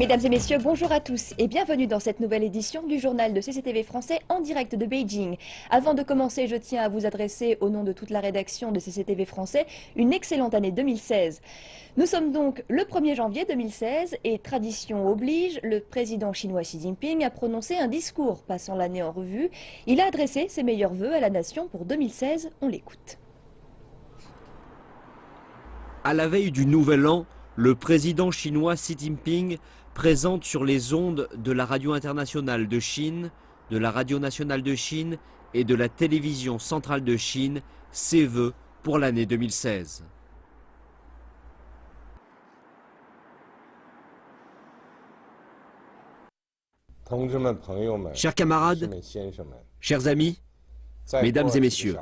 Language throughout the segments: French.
Mesdames et messieurs, bonjour à tous et bienvenue dans cette nouvelle édition du journal de CCTV français en direct de Beijing. Avant de commencer, je tiens à vous adresser, au nom de toute la rédaction de CCTV français, une excellente année 2016. Nous sommes donc le 1er janvier 2016 et tradition oblige, le président chinois Xi Jinping a prononcé un discours passant l'année en revue. Il a adressé ses meilleurs vœux à la nation pour 2016. On l'écoute. À la veille du Nouvel An, le président chinois Xi Jinping présente sur les ondes de la radio internationale de Chine, de la radio nationale de Chine et de la télévision centrale de Chine ses vœux pour l'année 2016. Chers camarades, chers amis, mesdames et messieurs,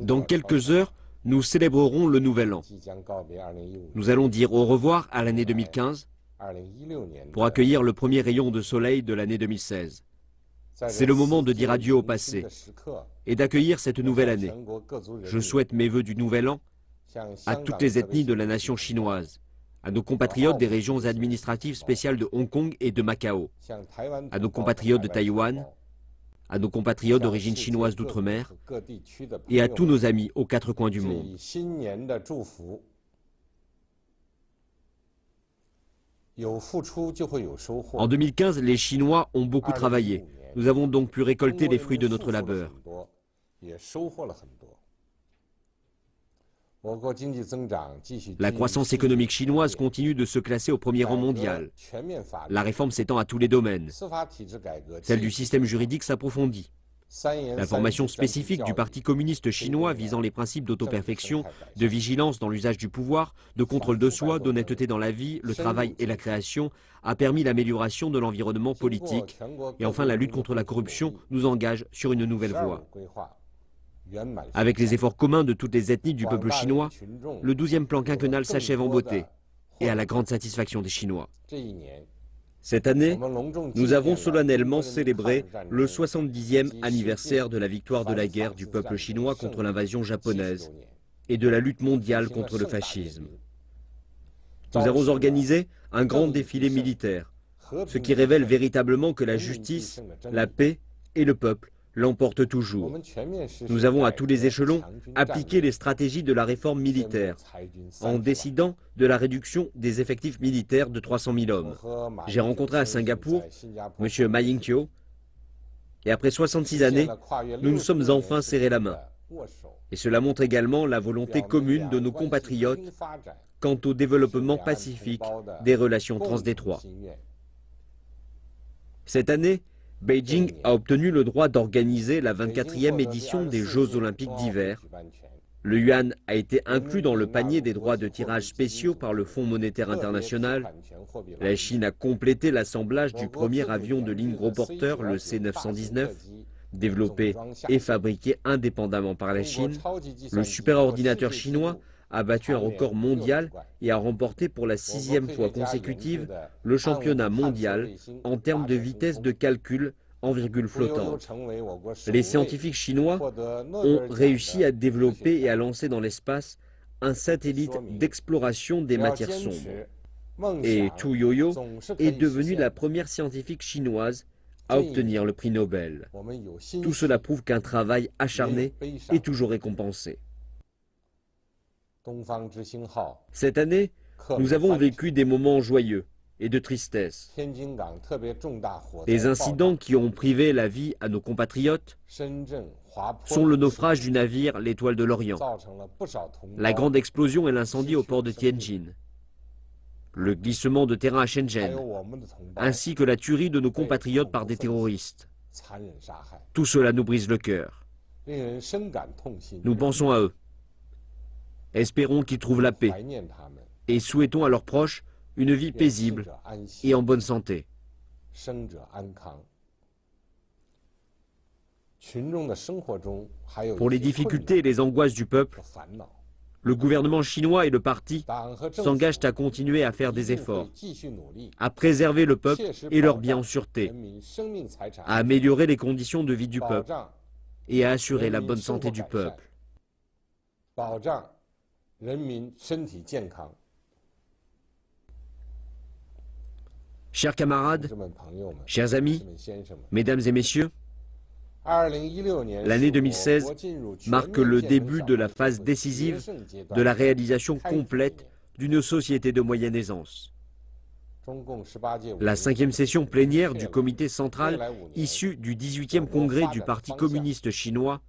dans quelques heures, nous célébrerons le Nouvel An. Nous allons dire au revoir à l'année 2015 pour accueillir le premier rayon de soleil de l'année 2016. C'est le moment de dire adieu au passé et d'accueillir cette nouvelle année. Je souhaite mes vœux du Nouvel An à toutes les ethnies de la nation chinoise, à nos compatriotes des régions administratives spéciales de Hong Kong et de Macao, à nos compatriotes de Taïwan, à nos compatriotes d'origine chinoise d'outre-mer et à tous nos amis aux quatre coins du monde. En 2015, les Chinois ont beaucoup travaillé. Nous avons donc pu récolter les fruits de notre labeur. La croissance économique chinoise continue de se classer au premier rang mondial. La réforme s'étend à tous les domaines. Celle du système juridique s'approfondit. La formation spécifique du Parti communiste chinois visant les principes d'autoperfection, de vigilance dans l'usage du pouvoir, de contrôle de soi, d'honnêteté dans la vie, le travail et la création a permis l'amélioration de l'environnement politique. Et enfin, la lutte contre la corruption nous engage sur une nouvelle voie. Avec les efforts communs de toutes les ethnies du peuple chinois, le 12e plan quinquennal s'achève en beauté et à la grande satisfaction des Chinois. Cette année, nous avons solennellement célébré le 70e anniversaire de la victoire de la guerre du peuple chinois contre l'invasion japonaise et de la lutte mondiale contre le fascisme. Nous avons organisé un grand défilé militaire, ce qui révèle véritablement que la justice, la paix et le peuple l'emportent toujours. Nous avons à tous les échelons appliqué les stratégies de la réforme militaire, en décidant de la réduction des effectifs militaires de 300 000 hommes. J'ai rencontré à Singapour M. Ma Ying-jeou, et après 66 années, nous nous sommes enfin serré la main. Et cela montre également la volonté commune de nos compatriotes quant au développement pacifique des relations transdétroits. Cette année, Beijing a obtenu le droit d'organiser la 24e édition des Jeux olympiques d'hiver. Le yuan a été inclus dans le panier des droits de tirage spéciaux par le Fonds monétaire international. La Chine a complété l'assemblage du premier avion de ligne gros porteur, le C-919, développé et fabriqué indépendamment par la Chine. Le superordinateur chinois a battu un record mondial et a remporté pour la 6e fois consécutive le championnat mondial en termes de vitesse de calcul en virgule flottante. Les scientifiques chinois ont réussi à développer et à lancer dans l'espace un satellite d'exploration des matières sombres. Et Tu Youyou est devenue la première scientifique chinoise à obtenir le prix Nobel. Tout cela prouve qu'un travail acharné est toujours récompensé. Cette année, nous avons vécu des moments joyeux et de tristesse. Les incidents qui ont privé la vie à nos compatriotes sont le naufrage du navire l'Étoile de l'Orient, la grande explosion et l'incendie au port de Tianjin, le glissement de terrain à Shenzhen, ainsi que la tuerie de nos compatriotes par des terroristes. Tout cela nous brise le cœur. Nous pensons à eux. Espérons qu'ils trouvent la paix et souhaitons à leurs proches une vie paisible et en bonne santé. Pour les difficultés et les angoisses du peuple, le gouvernement chinois et le parti s'engagent à continuer à faire des efforts, à préserver le peuple et leurs biens en sûreté, à améliorer les conditions de vie du peuple et à assurer la bonne santé du peuple. Chers camarades, chers amis, mesdames et messieurs, l'année 2016 marque le début de la phase décisive de la réalisation complète d'une société de moyenne aisance. La 5e session plénière du comité central, issue du 18e congrès du Parti communiste chinois,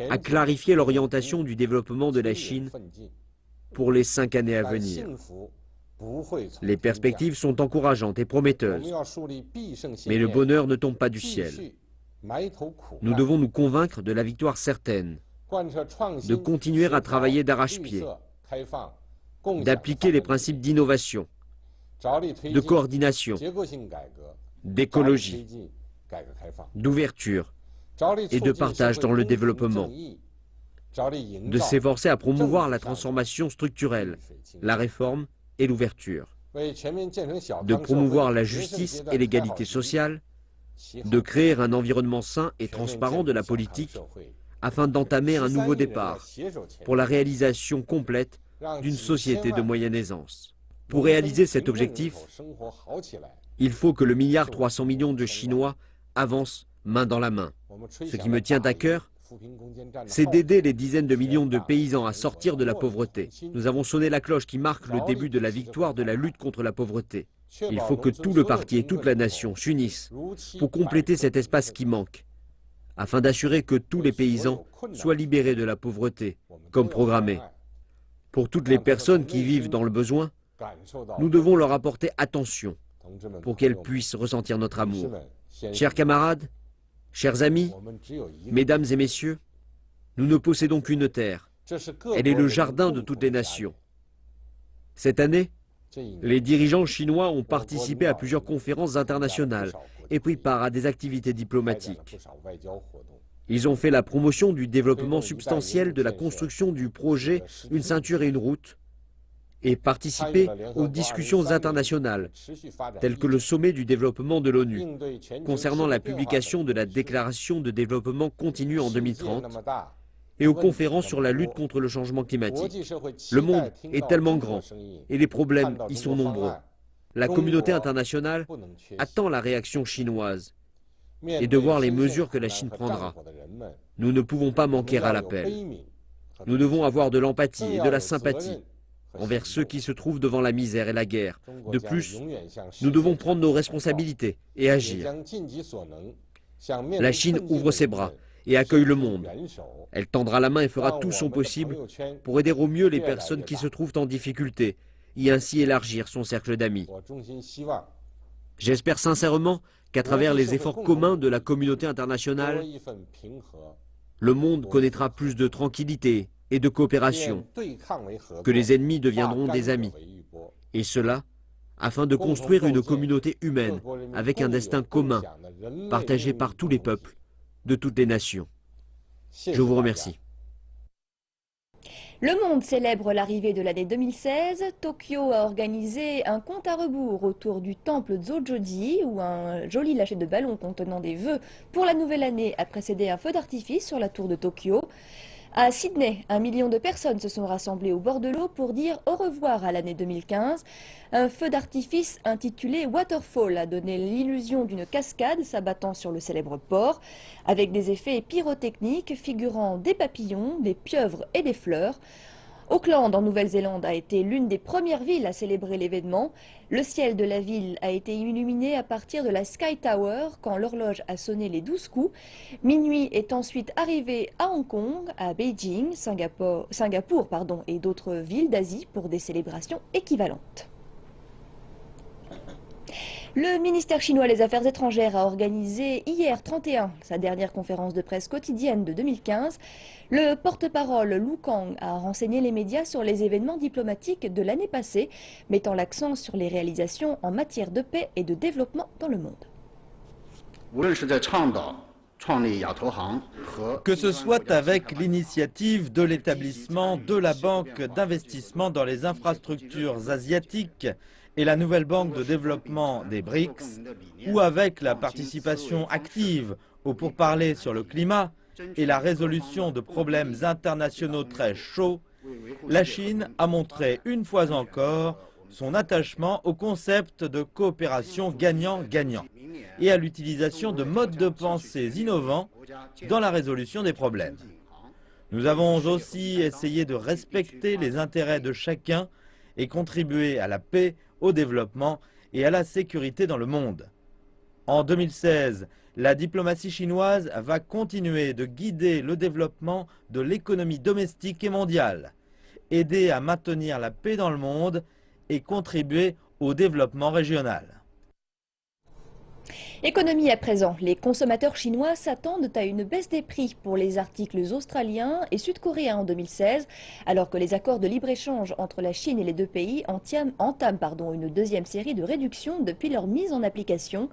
a clarifié l'orientation du développement de la Chine pour les 5 années à venir. Les perspectives sont encourageantes et prometteuses, mais le bonheur ne tombe pas du ciel. Nous devons nous convaincre de la victoire certaine, de continuer à travailler d'arrache-pied, d'appliquer les principes d'innovation, de coordination, d'écologie, d'ouverture et de partage dans le développement, de s'efforcer à promouvoir la transformation structurelle, la réforme et l'ouverture, de promouvoir la justice et l'égalité sociale, de créer un environnement sain et transparent de la politique afin d'entamer un nouveau départ pour la réalisation complète d'une société de moyenne aisance. Pour réaliser cet objectif, il faut que le 1,3 milliard de Chinois avance main dans la main. Ce qui me tient à cœur, c'est d'aider les dizaines de millions de paysans à sortir de la pauvreté. Nous avons sonné la cloche qui marque le début de la victoire de la lutte contre la pauvreté. Il faut que tout le parti et toute la nation s'unissent pour compléter cet espace qui manque, afin d'assurer que tous les paysans soient libérés de la pauvreté, comme programmé. Pour toutes les personnes qui vivent dans le besoin, nous devons leur apporter attention pour qu'elles puissent ressentir notre amour. Chers camarades, chers amis, mesdames et messieurs, nous ne possédons qu'une terre. Elle est le jardin de toutes les nations. Cette année, les dirigeants chinois ont participé à plusieurs conférences internationales et pris part à des activités diplomatiques. Ils ont fait la promotion du développement substantiel de la construction du projet Une ceinture et une route et participé aux discussions internationales, telles que le sommet du développement de l'ONU, concernant la publication de la déclaration de développement continu en 2030, et aux conférences sur la lutte contre le changement climatique. Le monde est tellement grand et les problèmes y sont nombreux. La communauté internationale attend la réaction chinoise et de voir les mesures que la Chine prendra. Nous ne pouvons pas manquer à l'appel. Nous devons avoir de l'empathie et de la sympathie envers ceux qui se trouvent devant la misère et la guerre. De plus, nous devons prendre nos responsabilités et agir. La Chine ouvre ses bras et accueille le monde. Elle tendra la main et fera tout son possible pour aider au mieux les personnes qui se trouvent en difficulté et ainsi élargir son cercle d'amis. J'espère sincèrement qu'à travers les efforts communs de la communauté internationale, le monde connaîtra plus de tranquillité et de coopération, que les ennemis deviendront des amis, et cela afin de construire une communauté humaine avec un destin commun, partagé par tous les peuples de toutes les nations. Je vous remercie. Le monde célèbre l'arrivée de l'année 2016. Tokyo a organisé un compte à rebours autour du temple Zojoji, où un joli lâcher de ballons contenant des vœux pour la nouvelle année a précédé un feu d'artifice sur la tour de Tokyo. À Sydney, 1 million de personnes se sont rassemblées au bord de l'eau pour dire au revoir à l'année 2015. Un feu d'artifice intitulé Waterfall a donné l'illusion d'une cascade s'abattant sur le célèbre port, avec des effets pyrotechniques figurant des papillons, des pieuvres et des fleurs. Auckland, en Nouvelle-Zélande, a été l'une des premières villes à célébrer l'événement. Le ciel de la ville a été illuminé à partir de la Sky Tower quand l'horloge a sonné les 12 coups. Minuit est ensuite arrivé à Hong Kong, à Beijing, Singapour et d'autres villes d'Asie pour des célébrations équivalentes. Le ministère chinois des Affaires étrangères a organisé hier 31 sa dernière conférence de presse quotidienne de 2015. Le porte-parole Lu Kang a renseigné les médias sur les événements diplomatiques de l'année passée, mettant l'accent sur les réalisations en matière de paix et de développement dans le monde. Que ce soit avec l'initiative de l'établissement de la Banque d'investissement dans les infrastructures asiatiques et la nouvelle banque de développement des BRICS, ou avec la participation active aux pourparlers sur le climat et la résolution de problèmes internationaux très chauds, la Chine a montré une fois encore son attachement au concept de coopération gagnant-gagnant et à l'utilisation de modes de pensée innovants dans la résolution des problèmes. Nous avons aussi essayé de respecter les intérêts de chacun et contribuer à la paix, au développement et à la sécurité dans le monde. En 2016, la diplomatie chinoise va continuer de guider le développement de l'économie domestique et mondiale, aider à maintenir la paix dans le monde et contribuer au développement régional. Économie à présent, les consommateurs chinois s'attendent à une baisse des prix pour les articles australiens et sud-coréens en 2016, alors que les accords de libre-échange entre la Chine et les deux pays entament une deuxième série de réductions depuis leur mise en application.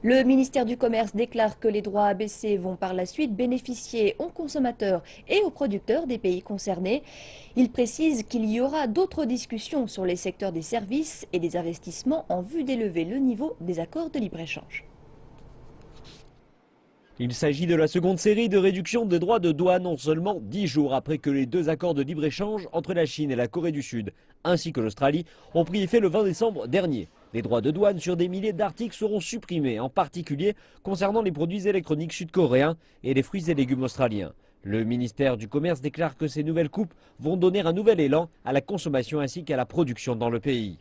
Le ministère du Commerce déclare que les droits abaissés vont par la suite bénéficier aux consommateurs et aux producteurs des pays concernés. Il précise qu'il y aura d'autres discussions sur les secteurs des services et des investissements en vue d'élever le niveau des accords de libre-échange. Il s'agit de la seconde série de réduction des droits de douane en seulement 10 jours après que les deux accords de libre-échange entre la Chine et la Corée du Sud, ainsi que l'Australie, ont pris effet le 20 décembre dernier. Les droits de douane sur des milliers d'articles seront supprimés, en particulier concernant les produits électroniques sud-coréens et les fruits et légumes australiens. Le ministère du Commerce déclare que ces nouvelles coupes vont donner un nouvel élan à la consommation ainsi qu'à la production dans le pays.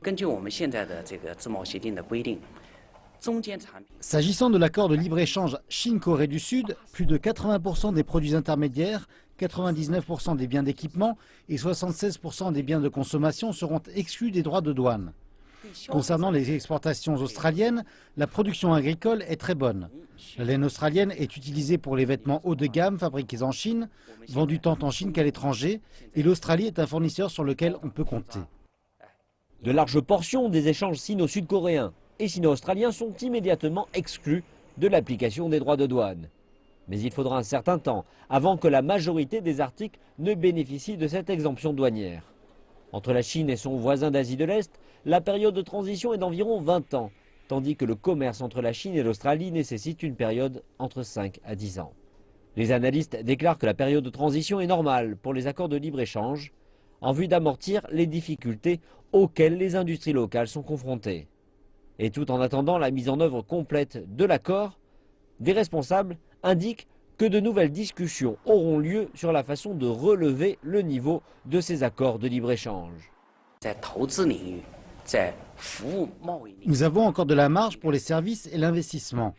S'agissant de l'accord de libre-échange Chine-Corée du Sud, plus de 80% des produits intermédiaires, 99% des biens d'équipement et 76% des biens de consommation seront exclus des droits de douane. Concernant les exportations australiennes, la production agricole est très bonne. La laine australienne est utilisée pour les vêtements haut de gamme fabriqués en Chine, vendus tant en Chine qu'à l'étranger, et l'Australie est un fournisseur sur lequel on peut compter. De larges portions des échanges sino-sud-coréens et sino-australiens sont immédiatement exclus de l'application des droits de douane. Mais il faudra un certain temps avant que la majorité des articles ne bénéficient de cette exemption douanière. Entre la Chine et son voisin d'Asie de l'Est, la période de transition est d'environ 20 ans, tandis que le commerce entre la Chine et l'Australie nécessite une période entre 5 à 10 ans. Les analystes déclarent que la période de transition est normale pour les accords de libre-échange, en vue d'amortir les difficultés auxquelles les industries locales sont confrontées. Et tout en attendant la mise en œuvre complète de l'accord, des responsables indiquent que de nouvelles discussions auront lieu sur la façon de relever le niveau de ces accords de libre-échange. Nous avons encore de la marge pour les services et l'investissement.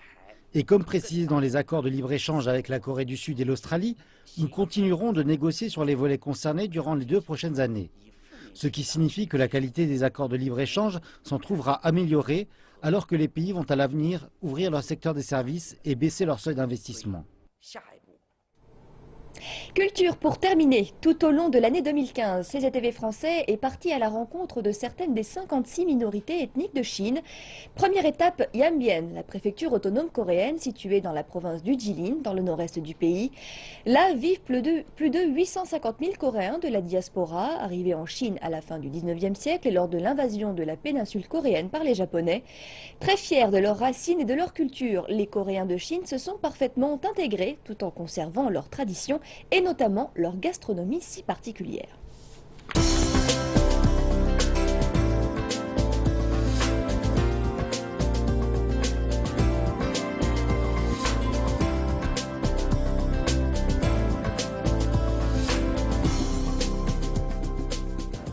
Et comme précisé dans les accords de libre-échange avec la Corée du Sud et l'Australie, nous continuerons de négocier sur les volets concernés durant les 2 prochaines années. Ce qui signifie que la qualité des accords de libre-échange s'en trouvera améliorée alors que les pays vont à l'avenir ouvrir leur secteur des services et baisser leur seuil d'investissement. Culture pour terminer. Tout au long de l'année 2015, CCTV français est parti à la rencontre de certaines des 56 minorités ethniques de Chine. Première étape, Yanbian, la préfecture autonome coréenne située dans la province du Jilin, dans le nord-est du pays. Là vivent plus de 850 000 Coréens de la diaspora, arrivés en Chine à la fin du 19e siècle et lors de l'invasion de la péninsule coréenne par les Japonais. Très fiers de leurs racines et de leur culture, les Coréens de Chine se sont parfaitement intégrés tout en conservant leurs traditions et notamment leur gastronomie si particulière.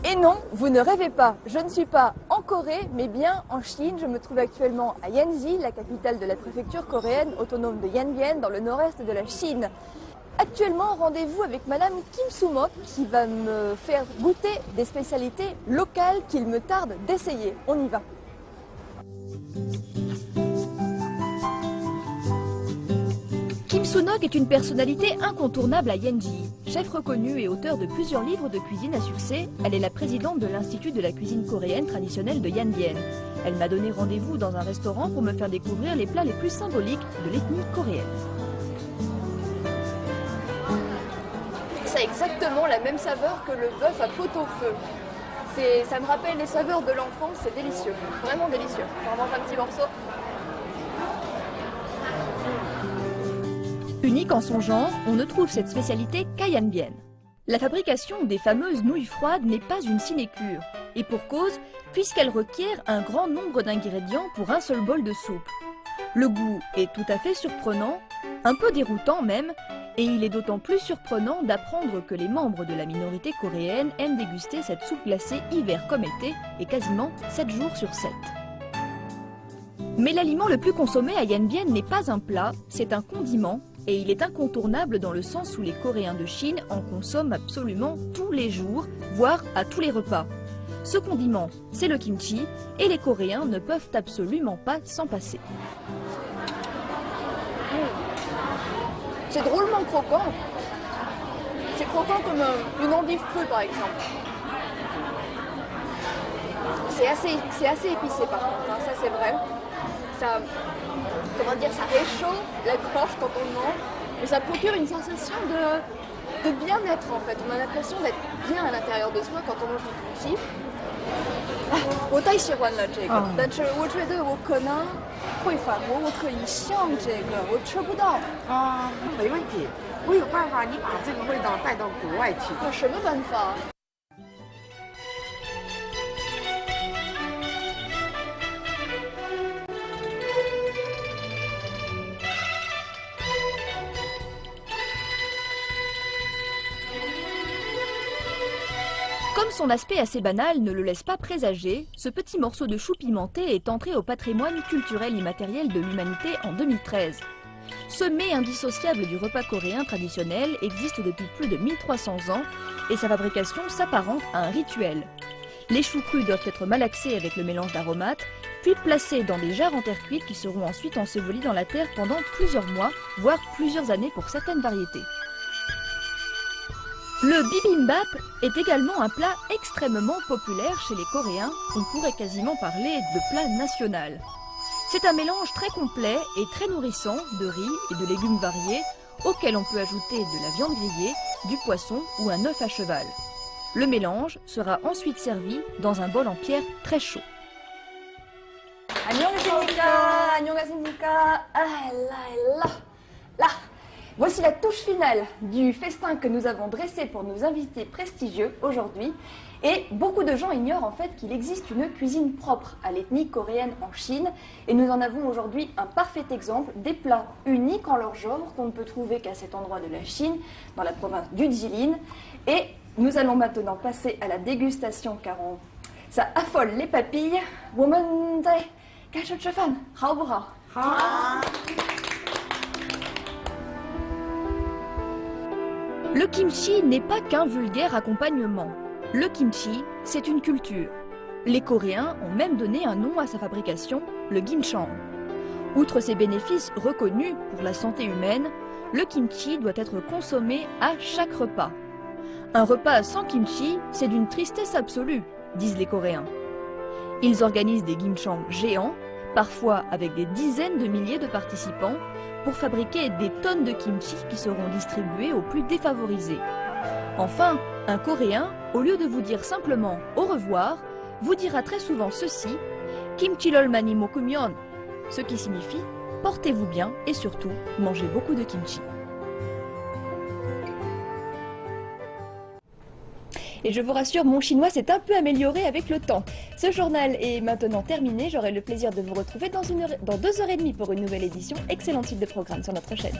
Et non, vous ne rêvez pas, je ne suis pas en Corée, mais bien en Chine. Je me trouve actuellement à Yanji, la capitale de la préfecture coréenne autonome de Yanbian, dans le nord-est de la Chine. Actuellement, rendez-vous avec Madame Kim Soo-mok qui va me faire goûter des spécialités locales qu'il me tarde d'essayer. On y va. Kim Soo-nok est une personnalité incontournable à Yanji. Chef reconnu et auteur de plusieurs livres de cuisine à succès, elle est la présidente de l'Institut de la cuisine coréenne traditionnelle de Yanbian. Elle m'a donné rendez-vous dans un restaurant pour me faire découvrir les plats les plus symboliques de l'ethnie coréenne. Ça a exactement la même saveur que le bœuf à pot-au-feu. Ça me rappelle les saveurs de l'enfance, c'est délicieux, vraiment délicieux. On mange un petit morceau. Unique en son genre, on ne trouve cette spécialité qu'à Yanbian. La fabrication des fameuses nouilles froides n'est pas une sinécure. Et pour cause, puisqu'elle requiert un grand nombre d'ingrédients pour un seul bol de soupe. Le goût est tout à fait surprenant, un peu déroutant même, et il est d'autant plus surprenant d'apprendre que les membres de la minorité coréenne aiment déguster cette soupe glacée hiver comme été, et quasiment 7 jours sur 7. Mais l'aliment le plus consommé à Yen Bien n'est pas un plat, c'est un condiment, et il est incontournable dans le sens où les Coréens de Chine en consomment absolument tous les jours, voire à tous les repas. Ce condiment, c'est le kimchi, et les Coréens ne peuvent absolument pas s'en passer. C'est drôlement croquant. C'est croquant comme une endive crue par exemple. C'est assez épicé par contre, hein, ça c'est vrai. Ça, comment dire, ça réchauffe la gorge quand on mange, mais ça procure une sensation de bien-être en fait. On a l'impression d'être bien à l'intérieur de soi quand on mange du kimchi. 我太喜欢了这个，但是我觉得我可能会反驳，我可以像这个，我吃不到。没问题，我有办法，你把这个味道带到国外去。什么办法？ Comme son aspect assez banal ne le laisse pas présager, ce petit morceau de chou pimenté est entré au patrimoine culturel immatériel de l'humanité en 2013. Ce mets indissociable du repas coréen traditionnel existe depuis plus de 1300 ans et sa fabrication s'apparente à un rituel. Les choux crus doivent être malaxés avec le mélange d'aromates, puis placés dans des jarres en terre cuite qui seront ensuite ensevelis dans la terre pendant plusieurs mois, voire plusieurs années pour certaines variétés. Le bibimbap est également un plat extrêmement populaire chez les Coréens, on pourrait quasiment parler de plat national. C'est un mélange très complet et très nourrissant de riz et de légumes variés, auquel on peut ajouter de la viande grillée, du poisson ou un œuf à cheval. Le mélange sera ensuite servi dans un bol en pierre très chaud. 안녕하십니까, 안녕하십니까. Là. Voici la touche finale du festin que nous avons dressé pour nos invités prestigieux aujourd'hui. Et beaucoup de gens ignorent en fait qu'il existe une cuisine propre à l'ethnie coréenne en Chine. Et nous en avons aujourd'hui un parfait exemple, des plats uniques en leur genre qu'on ne peut trouver qu'à cet endroit de la Chine, dans la province du Jilin. Et nous allons maintenant passer à la dégustation car ça affole les papilles. Le kimchi n'est pas qu'un vulgaire accompagnement. Le kimchi, c'est une culture. Les Coréens ont même donné un nom à sa fabrication, le gimchang. Outre ses bénéfices reconnus pour la santé humaine, le kimchi doit être consommé à chaque repas. Un repas sans kimchi, c'est d'une tristesse absolue, disent les Coréens. Ils organisent des gimchang géants, parfois avec des dizaines de milliers de participants, pour fabriquer des tonnes de kimchi qui seront distribuées aux plus défavorisés. Enfin, un Coréen, au lieu de vous dire simplement au revoir, vous dira très souvent ceci, kimchi lol mani mokumyeon, ce qui signifie portez-vous bien et surtout mangez beaucoup de kimchi. Et je vous rassure, mon chinois s'est un peu amélioré avec le temps. Ce journal est maintenant terminé. J'aurai le plaisir de vous retrouver dans 2h30 pour une nouvelle édition. Excellente suite de programme sur notre chaîne.